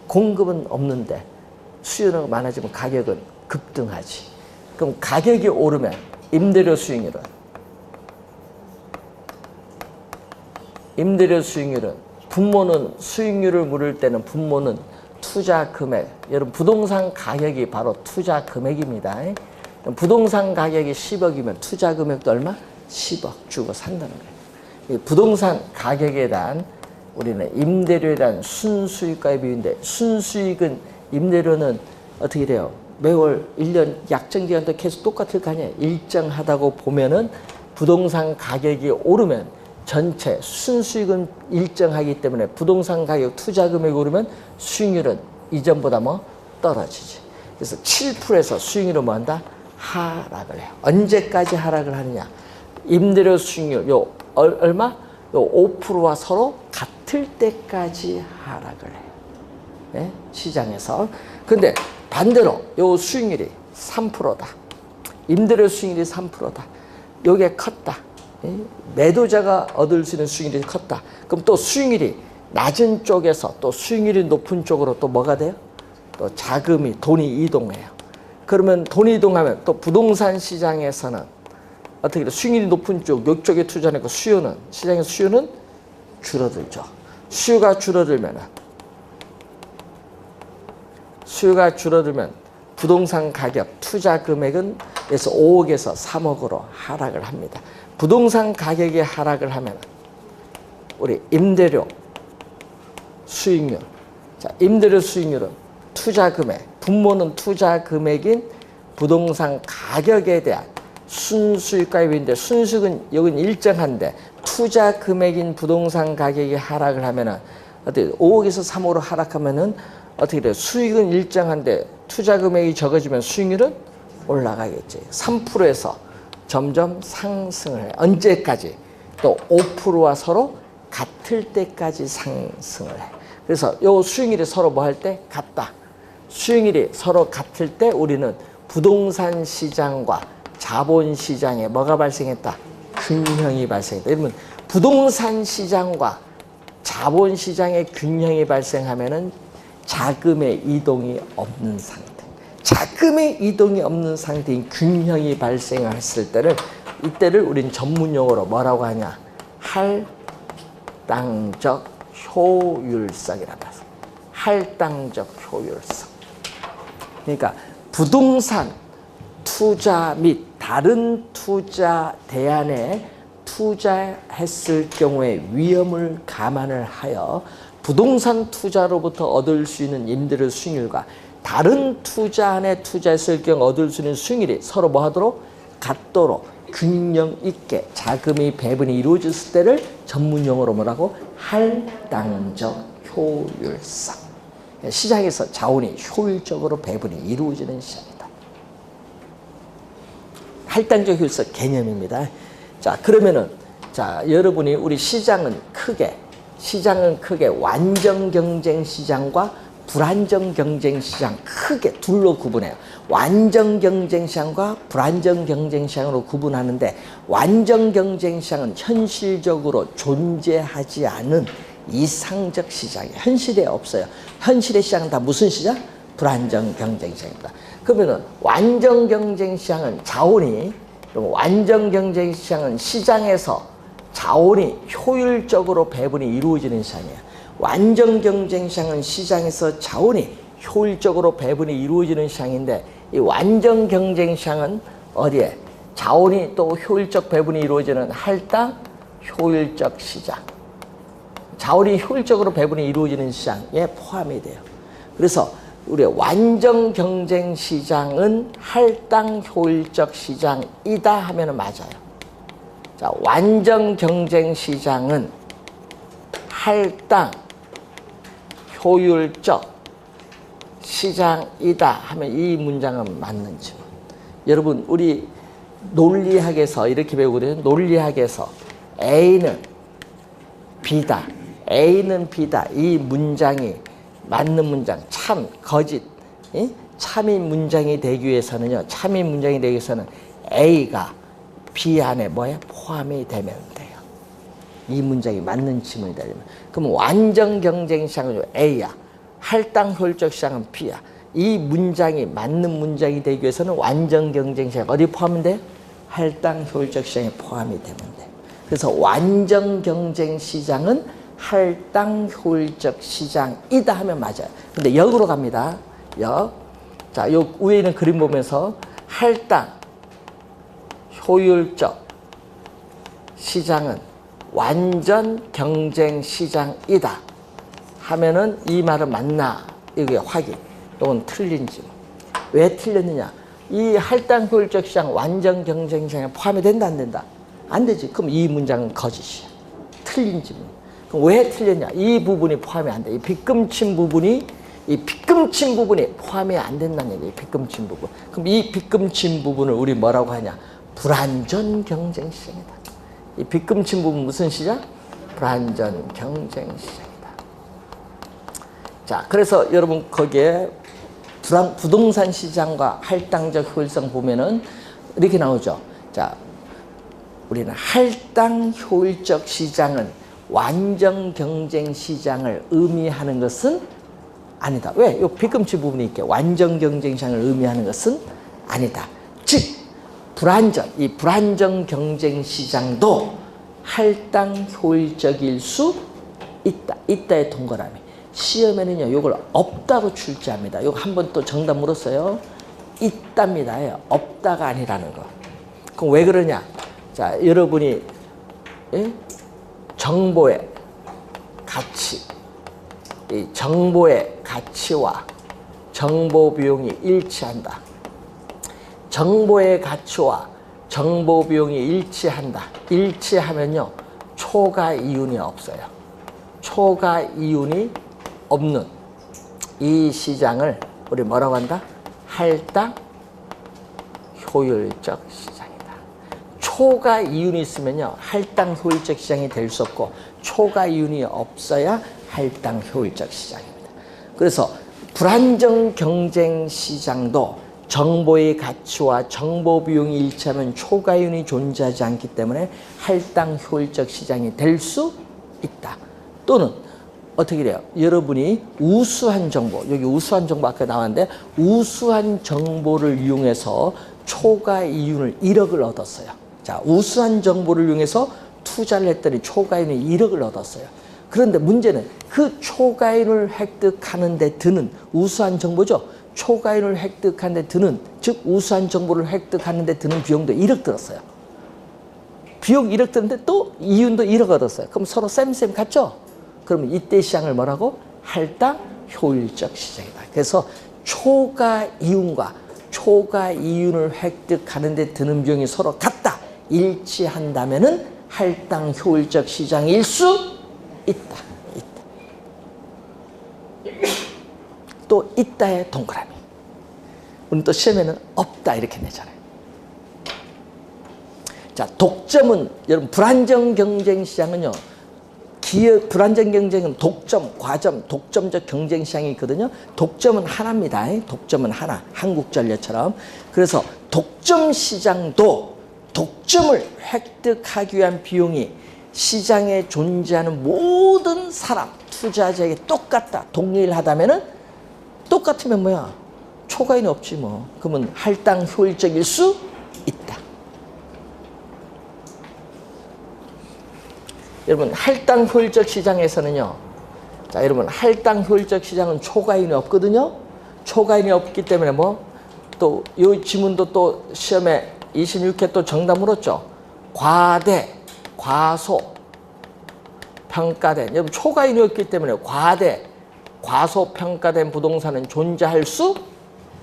공급은 없는데 수요가 많아지면 가격은 급등하지. 그럼 가격이 오르면 임대료 수익률은 분모는 수익률을 물을 때는 분모는 투자 금액. 여러분 부동산 가격이 바로 투자 금액입니다. 부동산 가격이 10억이면 투자 금액도 얼마? 10억 주고 산다는 거예요. 부동산 가격에 대한 우리는 임대료에 대한 순수익과의 비율인데 순수익은 임대료는 어떻게 돼요? 매월 1년 약정 기간도 계속 똑같을 거 아니에요. 일정하다고 보면은 부동산 가격이 오르면 전체 순수익은 일정하기 때문에 부동산 가격 투자 금액이 오르면 수익률은 이전보다 떨어지지. 그래서 7%에서 수익률은 뭐 한다? 하락을 해요. 언제까지 하락을 하느냐? 임대료 수익률 얼마? 요 5%와 서로 같을 때까지 하락을 해요. 네? 시장에서. 근데 반대로 요 수익률이 3%다. 임대료 수익률이 3%다. 요게 컸다. 매도자가 얻을 수 있는 수익률이 컸다. 그럼 또 수익률이 낮은 쪽에서 또 수익률이 높은 쪽으로 또 뭐가 돼요? 또 자금이, 돈이 이동해요. 그러면 돈이 이동하면 또 부동산 시장에서는 어떻게 돼? 수익률이 높은 쪽, 이쪽에 투자하니까 시장의 수요는 줄어들죠. 수요가 줄어들면 부동산 가격, 투자 금액은 그래서 5억에서 3억으로 하락을 합니다. 부동산 가격이 하락을 하면 우리 임대료 수익률. 자, 임대료 수익률은 투자 금액, 분모는 투자 금액인 부동산 가격에 대한 순수익과의 비율인데 순수익은 여긴 일정한데 투자 금액인 부동산 가격이 하락을 하면은 어떻게 5억에서 3억으로 하락하면은 어떻게 돼요? 수익은 일정한데 투자 금액이 적어지면 수익률은 올라가겠지. 3%에서 점점 상승을 해요. 언제까지? 또 5%와 서로 같을 때까지 상승을 해요. 그래서 요 수익률이 서로 뭐 할 때? 같다. 수익률이 서로 같을 때 우리는 부동산 시장과 자본 시장에 뭐가 발생했다? 균형이 발생했다. 여러분 부동산 시장과 자본 시장의 균형이 발생하면은 자금의 이동이 없는 상태. 자금의 이동이 없는 상태인 균형이 발생했을 때를 이때를 우린 전문 용어로 뭐라고 하냐? 할당적 효율성이라고 해서 할당적 효율성. 그러니까 부동산 투자 및 다른 투자 대안에 투자했을 경우에 위험을 감안을 하여 부동산 투자로부터 얻을 수 있는 임대료 수익률과 다른 투자안에 투자했을 경우 얻을 수 있는 수익률이 서로 뭐 하도록? 같도록 균형 있게 자금의 배분이 이루어졌을 때를 전문 용어로 뭐라고? 할당적 효율성. 시장에서 자원이 효율적으로 배분이 이루어지는 시장이다. 할당적 효율성 개념입니다. 자, 그러면은, 자, 여러분이 우리 시장은 크게 완전 경쟁 시장과 불안정 경쟁 시장 크게 둘로 구분해요. 완전 경쟁 시장과 불안정 경쟁 시장으로 구분하는데, 완전 경쟁 시장은 현실적으로 존재하지 않은 이상적 시장이에요. 현실에 없어요. 현실의 시장은 다 무슨 시장? 불안정 경쟁 시장입니다. 그러면은 완전 경쟁 시장은 완전 경쟁 시장은 시장에서 자원이 효율적으로 배분이 이루어지는 시장이에요. 완전 경쟁 시장은 시장에서 자원이 효율적으로 배분이 이루어지는 시장인데, 이 완전 경쟁 시장은 어디에? 자원이 또 효율적 배분이 이루어지는 할당 효율적 시장. 자원이 효율적으로 배분이 이루어지는 시장에 포함이 돼요. 그래서 우리 완전 경쟁 시장은 할당 효율적 시장이다 하면은 맞아요. 자, 완전 경쟁 시장은 할당 효율적 시장이다 하면 이 문장은 맞는지. 여러분, 우리 논리학에서 이렇게 배우거든요. 논리학에서 A는 B다, A는 B다. 이 문장이 맞는 문장, 참, 거짓, 참인 문장이 되기 위해서는요. 참인 문장이 되기 위해서는 A가 B 안에 포함이 되면 돼요. 이 문장이 맞는 지문이 되려면. 그럼 완전 경쟁 시장은 A야. 할당 효율적 시장은 B야. 이 문장이 맞는 문장이 되기 위해서는 완전 경쟁 시장 어디 포함이 돼? 할당 효율적 시장에 포함이 되면 돼. 그래서 완전 경쟁 시장은 할당 효율적 시장이다 하면 맞아요. 근데 역으로 갑니다. 역. 자, 요 위에 있는 그림 보면서 할당 효율적 시장은 완전 경쟁 시장이다 하면은 이 말은 맞나? 이게 확인. 또는 틀린지. 왜 틀렸느냐? 이 할당 효율적 시장 완전 경쟁 시장에 포함이 된다 안 된다? 안 되지. 그럼 이 문장은 거짓이야. 틀린 지문. 그럼 왜 틀렸냐? 이 부분이 포함이 안 돼. 이 빗금친 부분이 포함이 안 된다는 얘기예요. 빗금친 부분. 그럼 이 빗금친 부분을 우리 뭐라고 하냐? 불완전 경쟁 시장이다. 이 빗금친 부분 무슨 시장? 불완전 경쟁 시장이다. 자, 그래서 여러분 거기에 부동산 시장과 할당적 효율성 보면은 이렇게 나오죠. 자, 우리는 할당 효율적 시장은 완전 경쟁 시장을 의미하는 것은 아니다. 왜? 이 빗금치 부분이 있게 완전 경쟁 시장을 의미하는 것은 아니다. 즉, 이 불안정 경쟁 시장도 할당 효율적일 수 있다. 있다의 동그라미. 시험에는요, 이걸 없다고 출제합니다. 이거 한번 또 정답 물었어요. 있답니다. 없다가 아니라는 거. 그럼 왜 그러냐? 자, 여러분이 정보의 가치, 이 정보의 가치와 정보 비용이 일치한다. 정보의 가치와 정보 비용이 일치한다. 일치하면요, 초과 이윤이 없어요. 초과 이윤이 없는 이 시장을 우리 뭐라고 한다? 할당 효율적 시장이다. 초과 이윤이 있으면요, 할당 효율적 시장이 될 수 없고, 초과 이윤이 없어야 할당 효율적 시장입니다. 그래서 불안정 경쟁 시장도 정보의 가치와 정보 비용이 일치하면 초과 이윤이 존재하지 않기 때문에 할당 효율적 시장이 될 수 있다. 또는 어떻게 돼요? 여러분이 우수한 정보, 여기 우수한 정보 아까 나왔는데, 우수한 정보를 이용해서 초과 이윤을 1억을 얻었어요. 자, 우수한 정보를 이용해서 투자를 했더니 초과 이윤이 1억을 얻었어요. 그런데 문제는 그 초과 이윤을 획득하는 데 드는 우수한 정보죠. 초과 이윤을 획득하는 데 드는, 즉 우수한 정보를 획득하는 데 드는 비용도 1억 들었어요. 비용 1억 들었는데 또 이윤도 1억 얻었어요. 그럼 서로 쌤 같죠? 그러면 이때 시장을 뭐라고? 할당 효율적 시장이다. 그래서 초과 이윤과 초과 이윤을 획득하는 데 드는 비용이 서로 같다. 일치한다면은 할당 효율적 시장일 수 있다. 또 있다에 동그라미. 우리는 또 시험에는 없다 이렇게 내잖아요. 자, 독점은 여러분 불안정 경쟁 시장은요. 기업 불안정 경쟁은 독점, 과점, 독점적 경쟁 시장이 있거든요. 독점은 하나입니다. 독점은 하나. 한국전력처럼. 그래서 독점 시장도 독점을 획득하기 위한 비용이 시장에 존재하는 모든 사람, 투자자에게 똑같다. 동일하다면은 똑같으면 뭐야? 초과인이 없지 뭐. 그러면 할당 효율적일 수 있다. 여러분 할당 효율적 시장에서는요. 자, 여러분 할당 효율적 시장은 초과인이 없거든요. 초과인이 없기 때문에 뭐 또 이 지문도 또 시험에 26회 또 정답 물었죠. 과대, 과소, 평가된. 여러분 초과인이 없기 때문에 과대, 과소 평가된 부동산은 존재할 수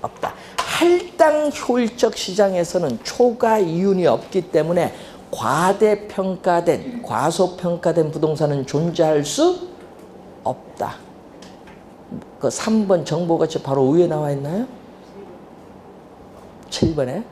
없다. 할당 효율적 시장에서는 초과 이윤이 없기 때문에 과대평가된, 과소평가된 부동산은 존재할 수 없다. 그 3번 정보가치 바로 위에 나와 있나요? 7번에.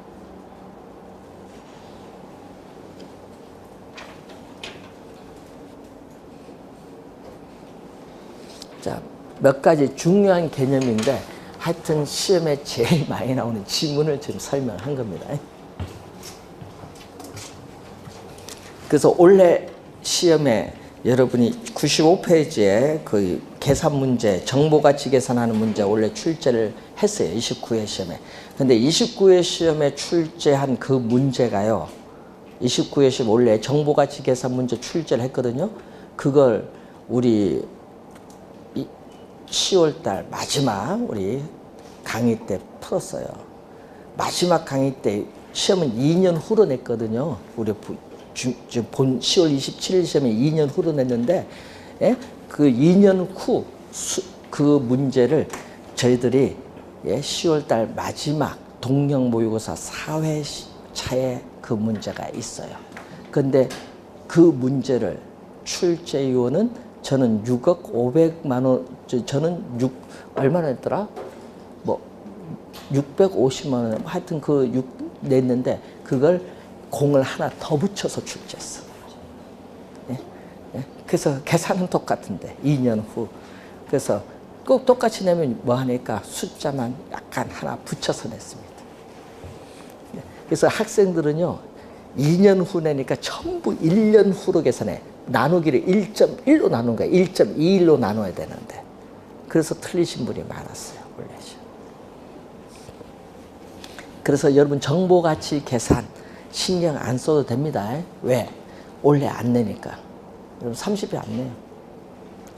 자, 몇 가지 중요한 개념인데 하여튼 시험에 제일 많이 나오는 지문을 지금 설명한 겁니다. 그래서 올해 시험에 여러분이 95페이지에 그 계산 문제, 정보가치 계산하는 문제 원래 출제를 했어요. 29회 시험에. 근데 29회 시험에 출제한 그 문제가요. 29회 시험 원래 정보가치 계산 문제 출제를 했거든요. 그걸 우리 10월달 마지막 우리 강의 때 풀었어요. 마지막 강의 때 시험은 2년 후로 냈거든요. 우리 본 10월 27일 시험에 2년 후로 냈는데, 예? 그 2년 후 그 문제를 저희들이 10월달 마지막 동영 모의고사 4회차에 그 문제가 있어요. 근데 그 문제를 출제위원은 저는 6억 500만 원, 저는 얼마나 했더라? 뭐 650만 원, 하여튼 그 냈는데 그걸 공을 하나 더 붙여서 출제했어. 예? 예? 그래서 계산은 똑같은데 2년 후. 그래서 꼭 똑같이 내면 뭐 하니까 숫자만 약간 하나 붙여서 냈습니다. 예? 그래서 학생들은요 2년 후 내니까 전부 1년 후로 계산해. 나누기를 1.1로 나눈 거야. 1.21로 나눠야 되는데. 그래서 틀리신 분이 많았어요. 원래. 그래서 여러분 정보가치 계산 신경 안 써도 됩니다. 왜? 원래 안 내니까. 여러분 30이 안 내요.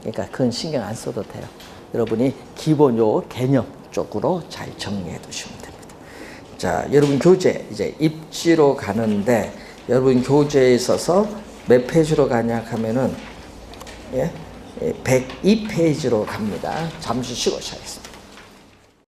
그러니까 그건 신경 안 써도 돼요. 여러분이 기본 요 개념 쪽으로 잘 정리해 두시면 됩니다. 자, 여러분 교재 이제 입지로 가는데 여러분 교재에 있어서 몇 페이지로 가냐 하면은 102페이지로 갑니다. 잠시 쉬고 시작하겠습니다.